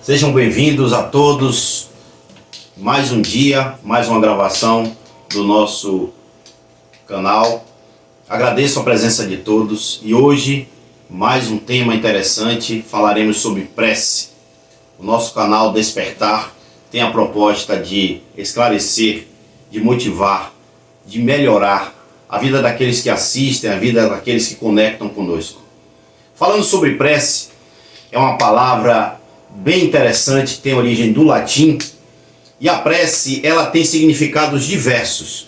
Sejam bem-vindos a todos. Mais um dia, mais uma gravação do nosso canal. Agradeço a presença de todos e hoje mais um tema interessante. Falaremos sobre prece. O nosso canal Despertar tem a proposta de esclarecer, de motivar, de melhorar a vida daqueles que assistem, a vida daqueles que conectam conosco. Falando sobre prece, é uma palavra bem interessante, tem origem do latim, e a prece ela tem significados diversos.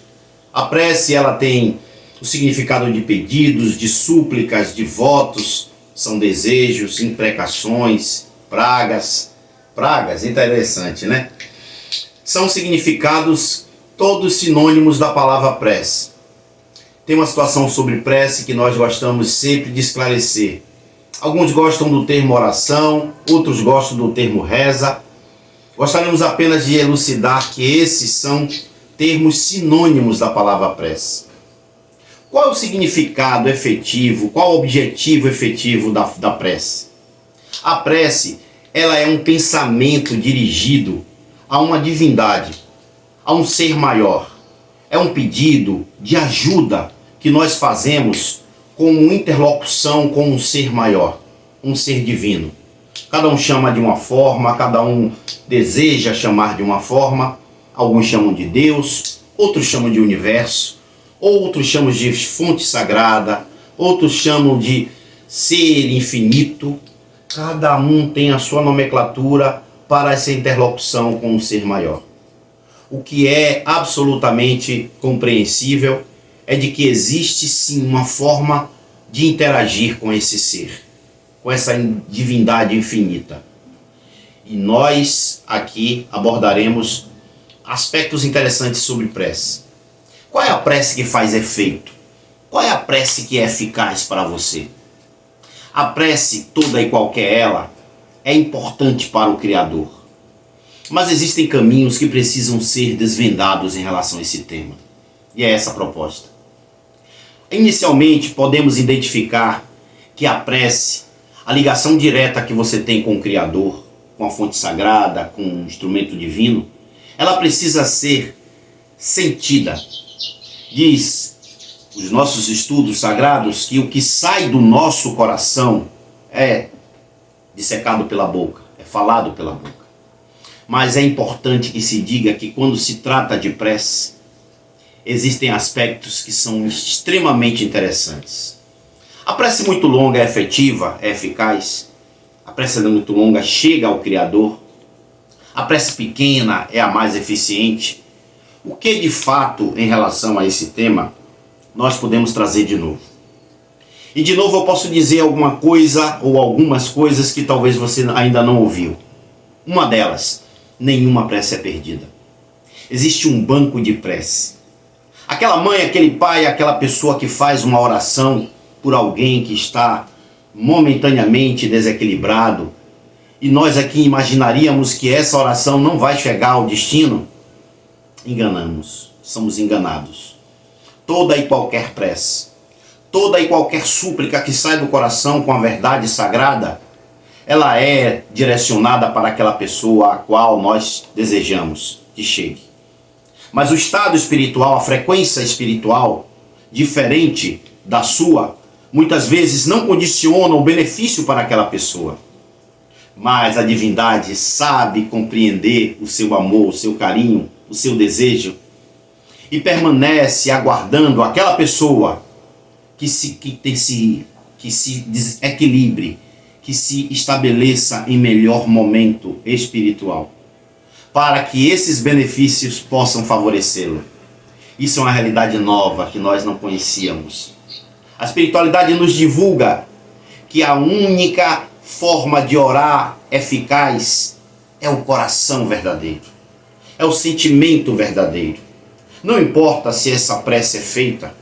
A prece ela tem o significado de pedidos, de súplicas, de votos, são desejos, imprecações, pragas, interessante, né? São significados todos sinônimos da palavra prece. Tem uma situação sobre prece que nós gostamos sempre de esclarecer. Alguns gostam do termo oração, outros gostam do termo reza. Gostaríamos apenas de elucidar que esses são termos sinônimos da palavra prece. Qual é o significado efetivo, qual é o objetivo efetivo da prece? A prece, ela é um pensamento dirigido a uma divindade, a um ser maior. É um pedido de ajuda que nós fazemos como interlocução com um ser maior, um ser divino. Cada um chama de uma forma, cada um deseja chamar de uma forma. Alguns chamam de Deus, outros chamam de universo, outros chamam de fonte sagrada, outros chamam de ser infinito. Cada um tem a sua nomenclatura para essa interlocução com um ser maior. O que é absolutamente compreensível é de que existe sim uma forma de interagir com esse ser, com essa divindade infinita. E nós aqui abordaremos aspectos interessantes sobre prece. Qual é a prece que faz efeito? Qual é a prece que é eficaz para você? A prece, toda e qualquer ela, é importante para o Criador. Mas existem caminhos que precisam ser desvendados em relação a esse tema. E é essa a proposta. Inicialmente, podemos identificar que a prece, a ligação direta que você tem com o Criador, com a fonte sagrada, com o instrumento divino, ela precisa ser sentida. Diz os nossos estudos sagrados que o que sai do nosso coração é dissecado pela boca, é falado pela boca. Mas é importante que se diga que quando se trata de prece, existem aspectos que são extremamente interessantes. A prece muito longa é efetiva, é eficaz. A prece muito longa chega ao Criador. A prece pequena é a mais eficiente. O que de fato, em relação a esse tema, nós podemos trazer de novo? E de novo eu posso dizer alguma coisa ou algumas coisas que talvez você ainda não ouviu. Uma delas, nenhuma prece é perdida. Existe um banco de prece. Aquela mãe, aquele pai, aquela pessoa que faz uma oração por alguém que está momentaneamente desequilibrado, e nós aqui imaginaríamos que essa oração não vai chegar ao destino, enganamos, somos enganados. Toda e qualquer prece, toda e qualquer súplica que sai do coração com a verdade sagrada, ela é direcionada para aquela pessoa a qual nós desejamos que chegue. Mas o estado espiritual, a frequência espiritual, diferente da sua, muitas vezes não condiciona o benefício para aquela pessoa. Mas a divindade sabe compreender o seu amor, o seu carinho, o seu desejo, e permanece aguardando aquela pessoa que se desequilibre, que se estabeleça em melhor momento espiritual, para que esses benefícios possam favorecê-lo. Isso é uma realidade nova que nós não conhecíamos. A espiritualidade nos divulga que a única forma de orar eficaz é o coração verdadeiro, é o sentimento verdadeiro. Não importa se essa prece é feita,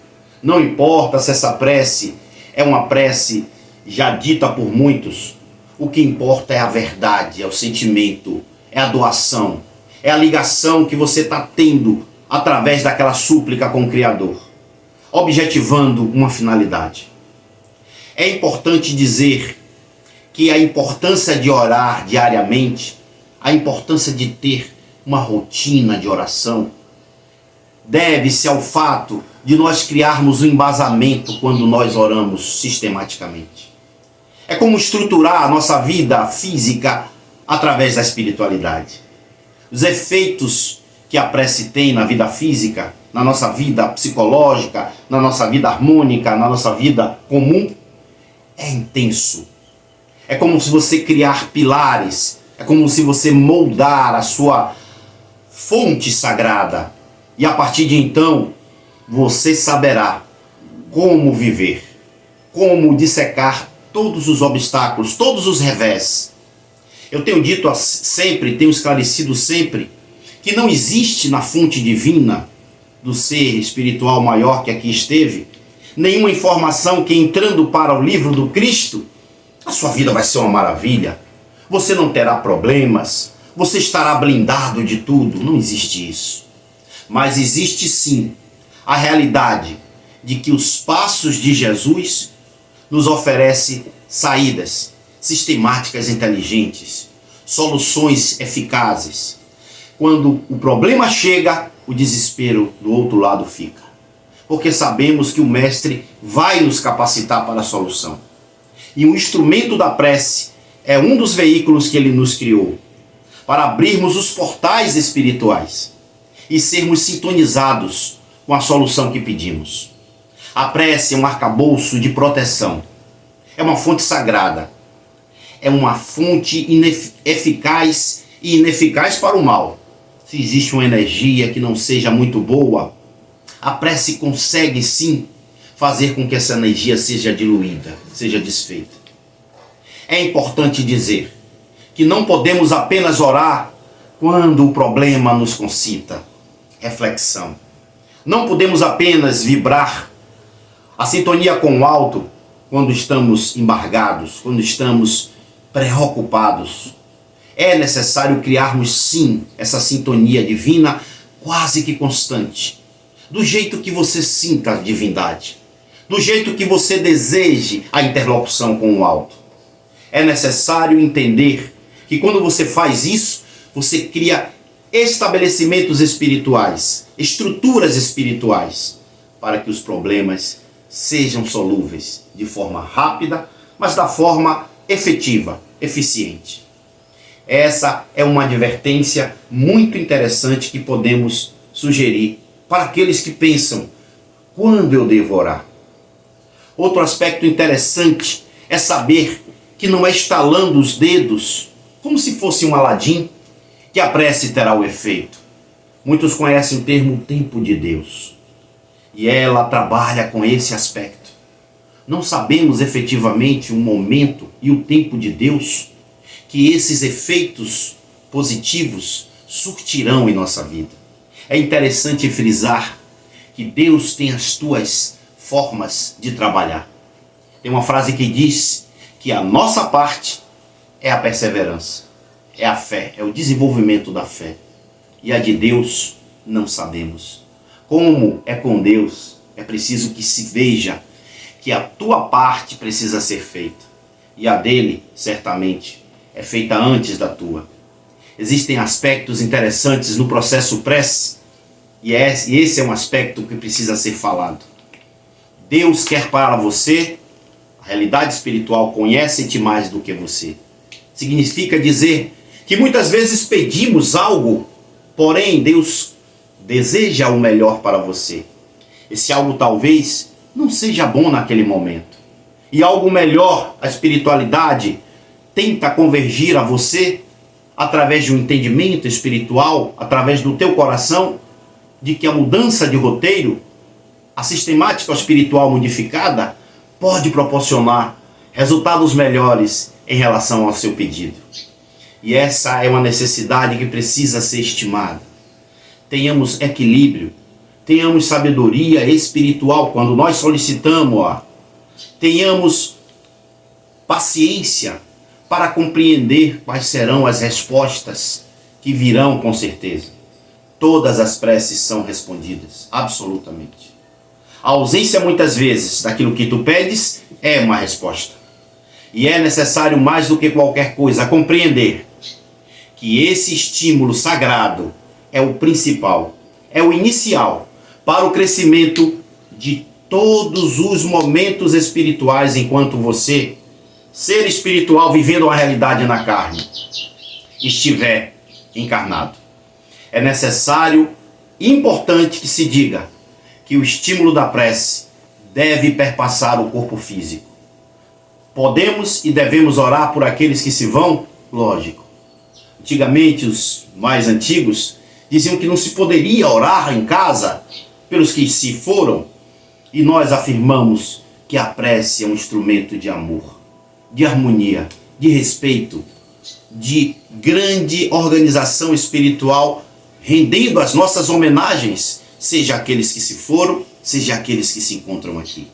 não importa se essa prece é uma prece já dita por muitos, o que importa é a verdade, é o sentimento, é a doação, é a ligação que você está tendo através daquela súplica com o Criador. objetivando uma finalidade. É importante dizer que a importância de orar diariamente, a importância de ter uma rotina de oração, deve-se ao fato de nós criarmos um embasamento quando nós oramos sistematicamente. É como estruturar a nossa vida física através da espiritualidade. Os efeitos que a prece tem na vida física, na nossa vida psicológica, na nossa vida harmônica, na nossa vida comum, é intenso. É como se você criar pilares, é como se você moldar a sua fonte sagrada. E a partir de então, você saberá como viver, como dissecar todos os obstáculos, todos os revés. Eu tenho dito sempre, tenho esclarecido sempre, que não existe na fonte divina do ser espiritual maior que aqui esteve, nenhuma informação que entrando para o livro do Cristo, a sua vida vai ser uma maravilha, você não terá problemas, você estará blindado de tudo. Não existe isso. Mas existe sim a realidade de que os passos de Jesus nos oferece saídas sistemáticas inteligentes, soluções eficazes. Quando o problema chega, o desespero do outro lado fica. Porque sabemos que o Mestre vai nos capacitar para a solução. E o instrumento da prece é um dos veículos que ele nos criou, para abrirmos os portais espirituais e sermos sintonizados com a solução que pedimos. A prece é um arcabouço de proteção. É uma fonte sagrada. É uma fonte eficaz e ineficaz para o mal. Se existe uma energia que não seja muito boa, a prece consegue sim fazer com que essa energia seja diluída, seja desfeita. É importante dizer que não podemos apenas orar quando o problema nos concita. Reflexão. Não podemos apenas vibrar a sintonia com o alto quando estamos embargados, quando estamos preocupados. É necessário criarmos sim essa sintonia divina quase que constante. Do jeito que você sinta a divindade. Do jeito que você deseje a interlocução com o alto. É necessário entender que quando você faz isso, você cria estabelecimentos espirituais, estruturas espirituais, para que os problemas sejam solúveis de forma rápida, mas da forma efetiva, eficiente. Essa é uma advertência muito interessante que podemos sugerir para aqueles que pensam: quando eu devo orar? Outro aspecto interessante é saber que não é estalando os dedos, como se fosse um Aladim, que a prece terá o efeito. Muitos conhecem o termo tempo de Deus. E ela trabalha com esse aspecto. Não sabemos efetivamente o momento e o tempo de Deus que esses efeitos positivos surtirão em nossa vida. É interessante frisar que Deus tem as tuas formas de trabalhar. Tem uma frase que diz que a nossa parte é a perseverança, é a fé, é o desenvolvimento da fé. E a de Deus não sabemos. Como é com Deus, é preciso que se veja que a tua parte precisa ser feita. E a dele, certamente, é feita antes da tua. Existem aspectos interessantes no processo prece, e esse é um aspecto que precisa ser falado. Deus quer para você, a realidade espiritual conhece-te mais do que você. Significa dizer que muitas vezes pedimos algo, porém Deus deseja o melhor para você. Esse algo talvez não seja bom naquele momento. E algo melhor, a espiritualidade tenta convergir a você através de um entendimento espiritual, através do teu coração, de que a mudança de roteiro, a sistemática espiritual modificada, pode proporcionar resultados melhores em relação ao seu pedido. E essa é uma necessidade que precisa ser estimada. Tenhamos equilíbrio, tenhamos sabedoria espiritual quando nós solicitamos, tenhamos paciência para compreender quais serão as respostas que virão com certeza. Todas as preces são respondidas, absolutamente. A ausência muitas vezes daquilo que tu pedes é uma resposta. E é necessário mais do que qualquer coisa compreender que esse estímulo sagrado é o principal, é o inicial para o crescimento de todos os momentos espirituais enquanto você, ser espiritual vivendo uma realidade na carne, estiver encarnado. É necessário e importante que se diga que o estímulo da prece deve perpassar o corpo físico. Podemos e devemos orar por aqueles que se vão? Lógico. Antigamente, os mais antigos diziam que não se poderia orar em casa pelos que se foram. E nós afirmamos que a prece é um instrumento de amor, de harmonia, de respeito, de grande organização espiritual, rendendo as nossas homenagens, seja aqueles que se foram, seja aqueles que se encontram aqui.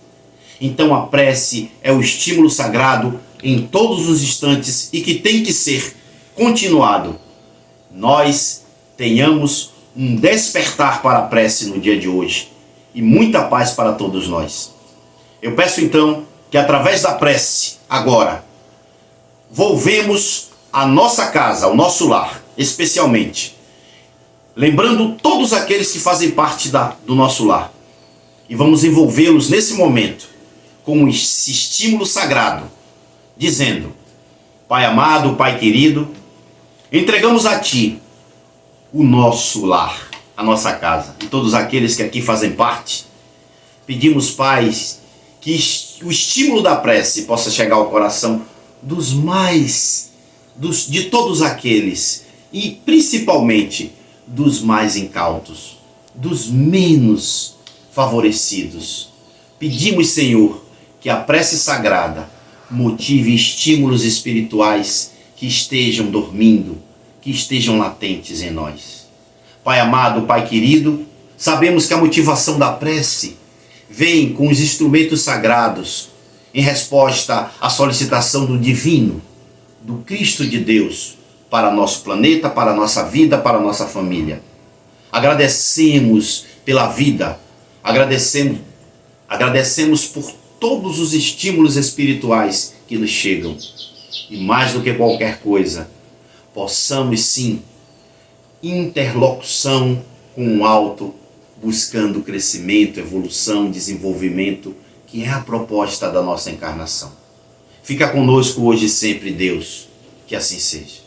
Então a prece é o estímulo sagrado em todos os instantes e que tem que ser continuado. Nós tenhamos um despertar para a prece no dia de hoje e muita paz para todos nós. Eu peço então que através da prece, agora, volvemos a nossa casa, ao nosso lar, especialmente, lembrando todos aqueles que fazem parte do nosso lar. E vamos envolvê-los nesse momento com esse estímulo sagrado, dizendo: Pai amado, Pai querido, entregamos a Ti o nosso lar, a nossa casa, e todos aqueles que aqui fazem parte. Pedimos, Pai, que o estímulo da prece possa chegar ao coração de todos aqueles, e principalmente dos mais incautos, dos menos favorecidos. Pedimos, Senhor, que a prece sagrada motive estímulos espirituais que estejam dormindo, que estejam latentes em nós. Pai amado, Pai querido, sabemos que a motivação da prece vem com os instrumentos sagrados em resposta à solicitação do divino, do Cristo de Deus, para nosso planeta, para nossa vida, para nossa família. Agradecemos pela vida, agradecemos por todos os estímulos espirituais que nos chegam. E mais do que qualquer coisa, possamos sim, interlocução com o alto, buscando crescimento, evolução, desenvolvimento, que é a proposta da nossa encarnação. Fica conosco hoje e sempre, Deus, que assim seja.